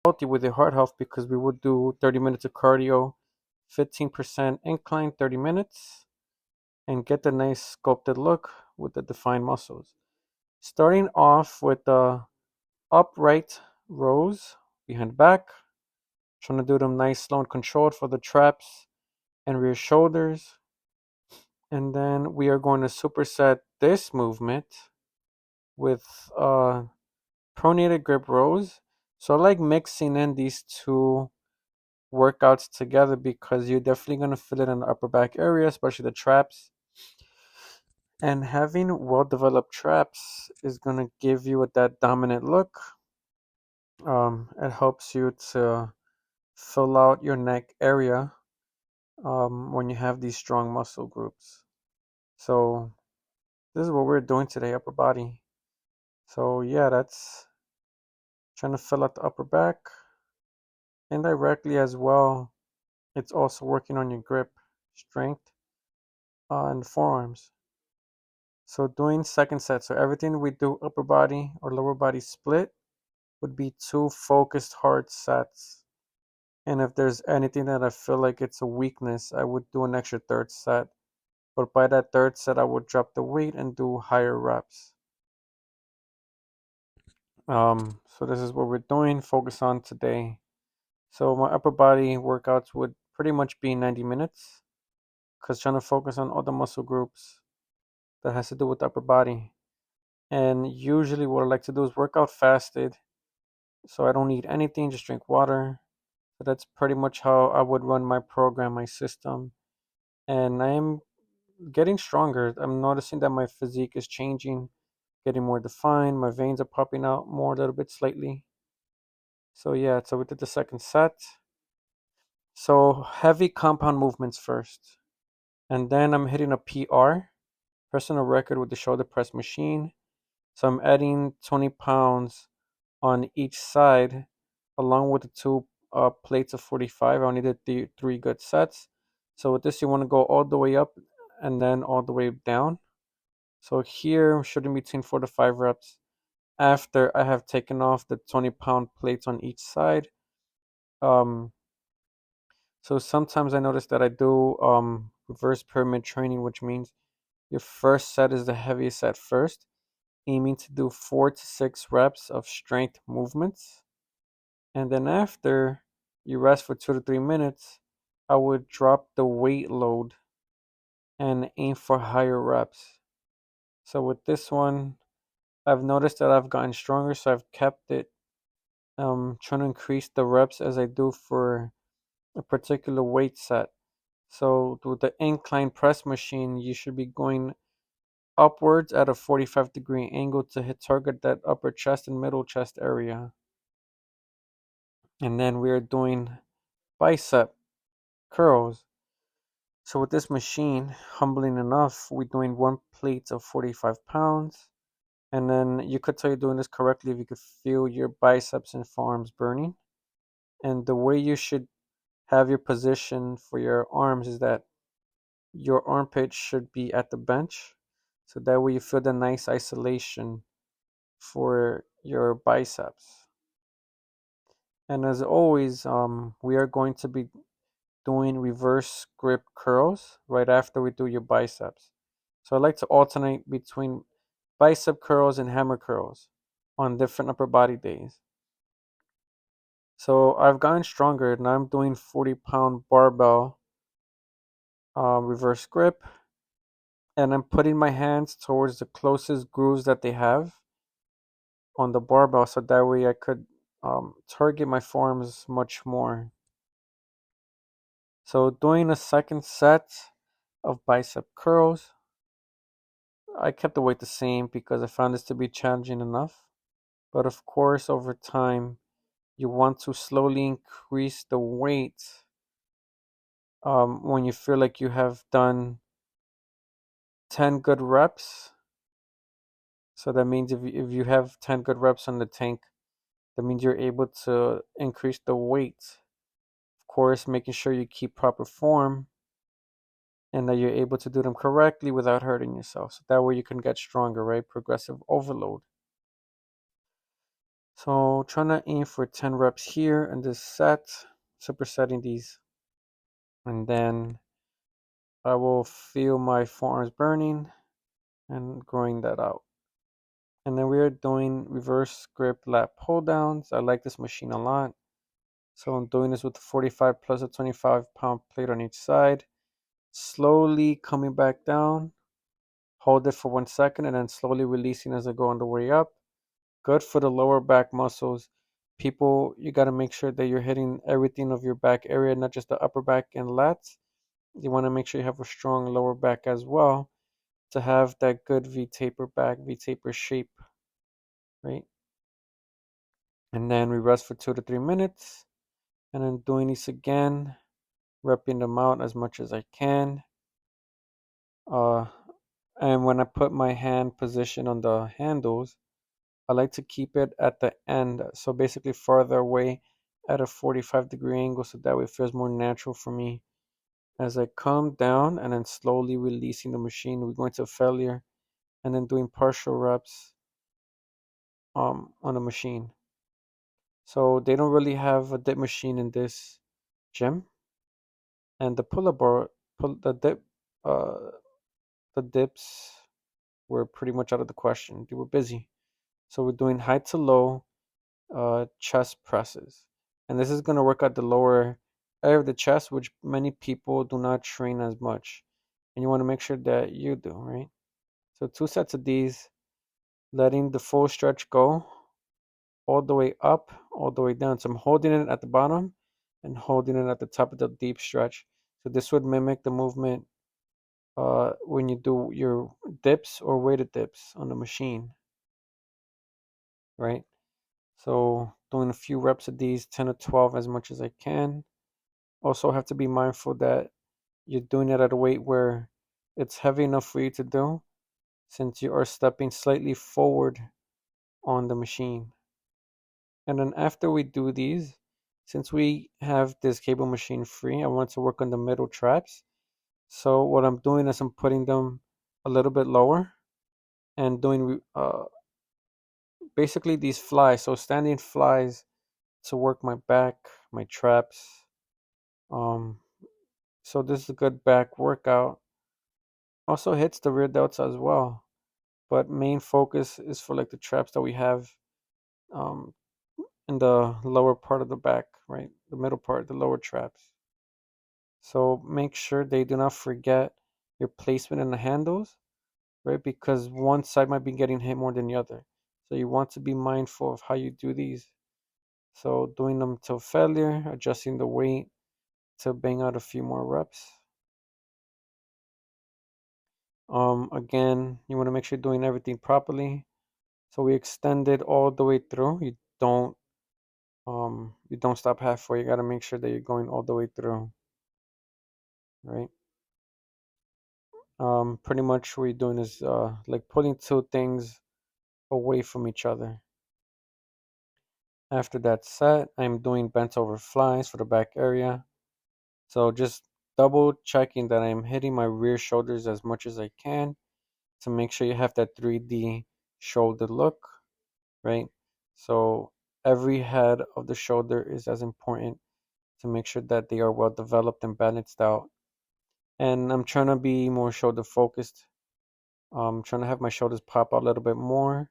healthy with your heart health because we would do 30 minutes of cardio, 15% incline, 30 minutes, and get the nice sculpted look with the defined muscles. Starting off with the upright rows behind back, trying to do them nice, slow, and controlled for the traps and rear shoulders. And then we are going to superset this movement with pronated grip rows. So I like mixing in these two workouts together because you're definitely going to feel it in the upper back area, especially the traps. And having well developed traps is going to give you that dominant look. It helps you to fill out your neck area when you have these strong muscle groups. So this is what we're doing today, upper body. So yeah, that's trying to fill out the upper back. Indirectly as well, it's also working on your grip strength and forearms. So doing second set. So everything we do upper body or lower body split would be 2 focused hard sets. And if there's anything that I feel like it's a weakness, I would do an extra third set. But by that third set, I would drop the weight and do higher reps. So this is what we're doing, focus on today. So my upper body workouts would pretty much be 90 minutes because trying to focus on all the muscle groups that has to do with the upper body. And usually what I like to do is work out fasted. So I don't need anything, just drink water. So that's pretty much how I would run my program, my system. And I am getting stronger. I'm noticing that my physique is changing, getting more defined. My veins are popping out more a little bit slightly. So yeah, so we did the second set. So heavy compound movements first. And then I'm hitting a PR, personal record with the shoulder press machine. So I'm adding 20 pounds on each side along with the 2 plates of 45. I only did 3 good sets. So with this, you want to go all the way up and then all the way down. So here, shooting between 4 to 5 reps after I have taken off the 20-pound plates on each side. So sometimes I notice that I do reverse pyramid training, which means your first set is the heaviest set first, aiming to do 4 to 6 reps of strength movements. And then after you rest for 2 to 3 minutes, I would drop the weight load and aim for higher reps. So with this one, I've noticed that I've gotten stronger, so I've kept it. Trying to increase the reps as I do for a particular weight set. So with the incline press machine, you should be going upwards at a 45-degree angle to hit target that upper chest and middle chest area. And then we are doing bicep curls. So with this machine, humbling enough, we're doing 1 plate of 45 pounds. And then you could tell you're doing this correctly if you could feel your biceps and forearms burning. And the way you should have your position for your arms is that your armpit should be at the bench. So that way you feel the nice isolation for your biceps. And as always, we are going to be doing reverse grip curls right after we do your biceps. So I like to alternate between bicep curls and hammer curls on different upper body days. So I've gotten stronger. Now I'm doing 40-pound barbell reverse grip, and I'm putting my hands towards the closest grooves that they have on the barbell, so that way I could target my forearms much more. So doing a second set of bicep curls, I kept the weight the same because I found this to be challenging enough. But of course, over time, you want to slowly increase the weight when you feel like you have done 10 good reps. So that means if you have 10 good reps on the tank, that means you're able to increase the weight. Of course, making sure you keep proper form and that you're able to do them correctly without hurting yourself. So that way you can get stronger, right? Progressive overload. So trying to aim for 10 reps here in this set, supersetting these. And then I will feel my forearms burning and growing that out. And then we are doing reverse grip lat pulldowns. I like this machine a lot. So I'm doing this with a 45 plus a 25-pound plate on each side. Slowly coming back down. Hold it for 1 second and then slowly releasing as I go on the way up. Good for the lower back muscles. People, you got to make sure that you're hitting everything of your back area, not just the upper back and lats. You want to make sure you have a strong lower back as well to have that good V-taper back, V-taper shape, right? And then we rest for 2 to 3 minutes. And then doing this again, repping them out as much as I can. And when I put my hand position on the handles, I like to keep it at the end, so basically farther away at a 45-degree angle, so that way it feels more natural for me. As I come down and then slowly releasing the machine, we're going to failure and then doing partial reps on the machine. So they don't really have a dip machine in this gym, and the pull-up bar, uh, the dips were pretty much out of the question. They were busy, so we're doing high to low chest presses. And this is going to work out the lower area of the chest, which many people do not train as much. And you want to make sure that you do, right? So 2 sets of these, letting the full stretch go all the way up, all the way down. So I'm holding it at the bottom and holding it at the top of the deep stretch. So this would mimic the movement when you do your dips or weighted dips on the machine, right? So doing a few reps of these, 10 to 12 as much as I can. Also have to be mindful that you're doing it at a weight where it's heavy enough for you to do, since you are stepping slightly forward on the machine. And then after we do these, since we have this cable machine free, I want to work on the middle traps. So what I'm doing is I'm putting them a little bit lower and doing basically these flies, so standing flies to work my back, my traps. Um, so this is a good back workout. Also hits the rear delts as well, but main focus is for like the traps that we have um, in the lower part of the back, right? The middle part, the lower traps. So make sure they do not forget your placement in the handles, right? Because one side might be getting hit more than the other. So you want to be mindful of how you do these. So doing them till failure, adjusting the weight to bang out a few more reps. Again, you want to make sure you're doing everything properly. So we extend it all the way through. You don't stop halfway. You got to make sure that you're going all the way through, right? Pretty much what you're doing is like pulling two things away from each other. After that set, I'm doing bent over flies for the back area. So just double checking that I'm hitting my rear shoulders as much as I can to make sure you have that 3D shoulder look, right? So every head of the shoulder is as important to make sure that they are well developed and balanced out. And I'm trying to be more shoulder focused. I'm trying to have my shoulders pop out a little bit more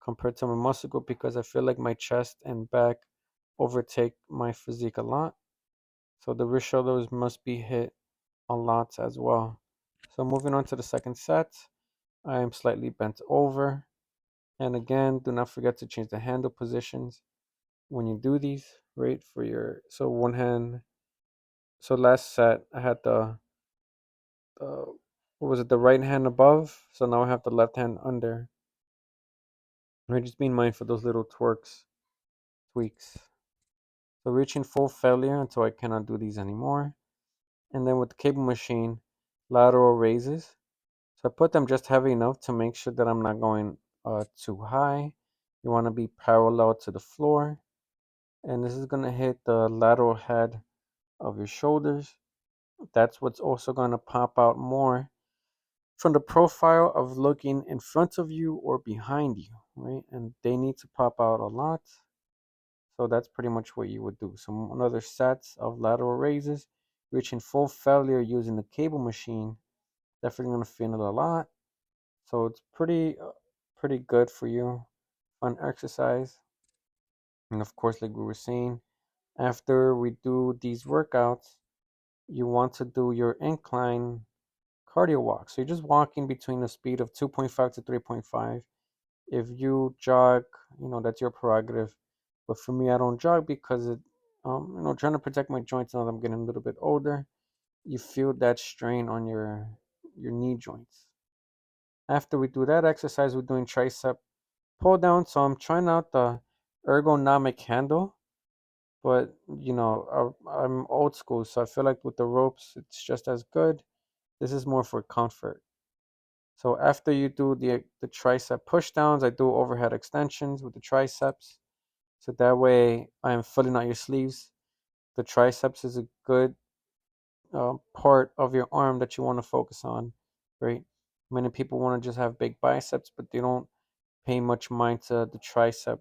compared to my muscle group because I feel like my chest and back overtake my physique a lot. So the rear shoulders must be hit a lot as well. So moving on to the second set, I am slightly bent over. And again, do not forget to change the handle positions when you do these, right? For your, so one hand, so last set I had what was it, the right hand above, so now I have the left hand under. Right, just being mindful of those little tweaks. So reaching full failure until I cannot do these anymore. And then with the cable machine, lateral raises. So I put them just heavy enough to make sure that I'm not going too high. You want to be parallel to the floor. And this is going to hit the lateral head of your shoulders. That's what's also going to pop out more from the profile of looking in front of you or behind you. right? And they need to pop out a lot. So that's pretty much what you would do. So another set of lateral raises, reaching full failure using the cable machine. Definitely gonna feel it a lot. So it's pretty good for you. Fun exercise. And of course, like we were saying, after we do these workouts, you want to do your incline cardio walk. So you're just walking between a speed of 2.5 to 3.5. If you jog, that's your prerogative. But for me, I don't jog because trying to protect my joints now that I'm getting a little bit older, you feel that strain on your knee joints. After we do that exercise, we're doing tricep pull down. So I'm trying out the ergonomic handle, but I'm old school, so I feel like with the ropes, it's just as good. This is more for comfort. So after you do the tricep push downs, I do overhead extensions with the triceps. So that way I am filling out your sleeves. The triceps is a good part of your arm that you want to focus on, right? Many people want to just have big biceps, but they don't pay much mind to the tricep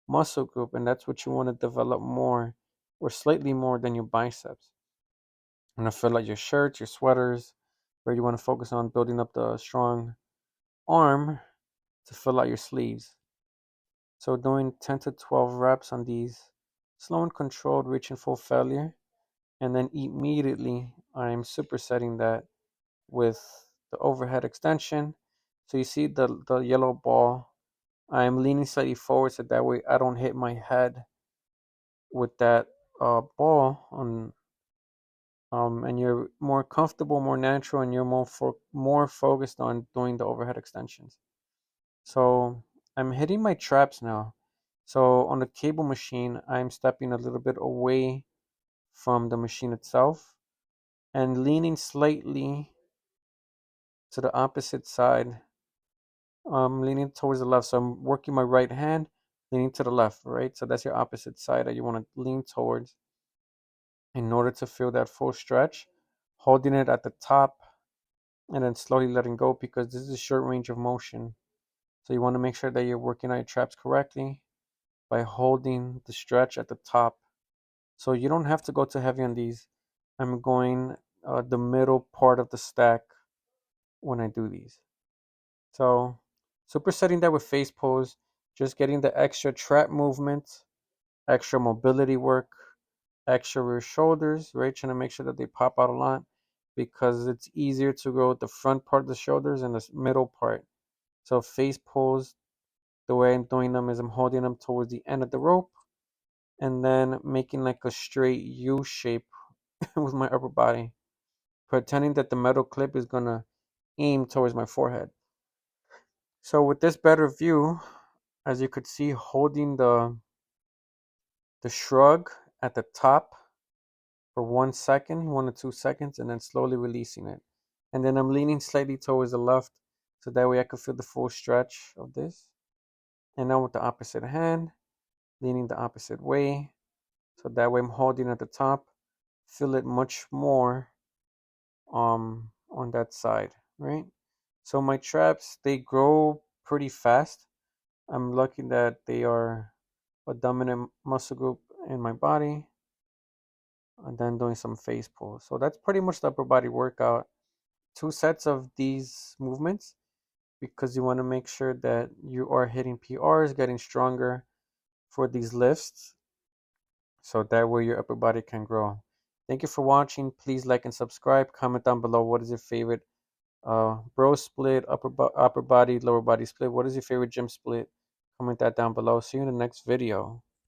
muscle group, and that's what you want to develop more or slightly more than your biceps. And I feel like your shirts, your sweaters, where you want to focus on building up the strong arm to fill out your sleeves. So doing 10 to 12 reps on these, slow and controlled, reaching full failure. And then immediately I'm supersetting that with the overhead extension. So you see the yellow ball. I'm leaning slightly forward so that way I don't hit my head with that ball on. And you're more comfortable, more natural, and you're more focused on doing the overhead extensions. So I'm hitting my traps now. So on the cable machine, I'm stepping a little bit away from the machine itself and leaning slightly to the opposite side. I'm leaning towards the left. So I'm working my right hand, leaning to the left, right? So that's your opposite side that you want to lean towards in order to feel that full stretch, holding it at the top and then slowly letting go because this is a short range of motion. So you want to make sure that you're working out your traps correctly by holding the stretch at the top. So you don't have to go too heavy on these. I'm going the middle part of the stack when I do these. So supersetting that with face pose, just getting the extra trap movement, extra mobility work, extra rear shoulders, right? Trying to make sure that they pop out a lot because it's easier to go with the front part of the shoulders and the middle part. So face pose, the way I'm doing them is I'm holding them towards the end of the rope and then making like a straight U shape with my upper body, pretending that the metal clip is gonna aim towards my forehead. So with this better view, as you could see, holding the shrug at the top for 1 second, 1 to 2 seconds, and then slowly releasing it. And then I'm leaning slightly towards the left so that way I can feel the full stretch of this. And now with the opposite hand, leaning the opposite way. So that way I'm holding at the top. Feel it much more on that side, right? So my traps, they grow pretty fast. I'm lucky that they are a dominant muscle group in my body. And then doing some face pulls. So that's pretty much the upper body workout. 2 sets of these movements because you want to make sure that you are hitting PRs, getting stronger for these lifts. So that way your upper body can grow. Thank you for watching. Please like and subscribe. Comment down below what is your favorite bro split, upper body, lower body split. What is your favorite gym split? Comment that down below. See you in the next video.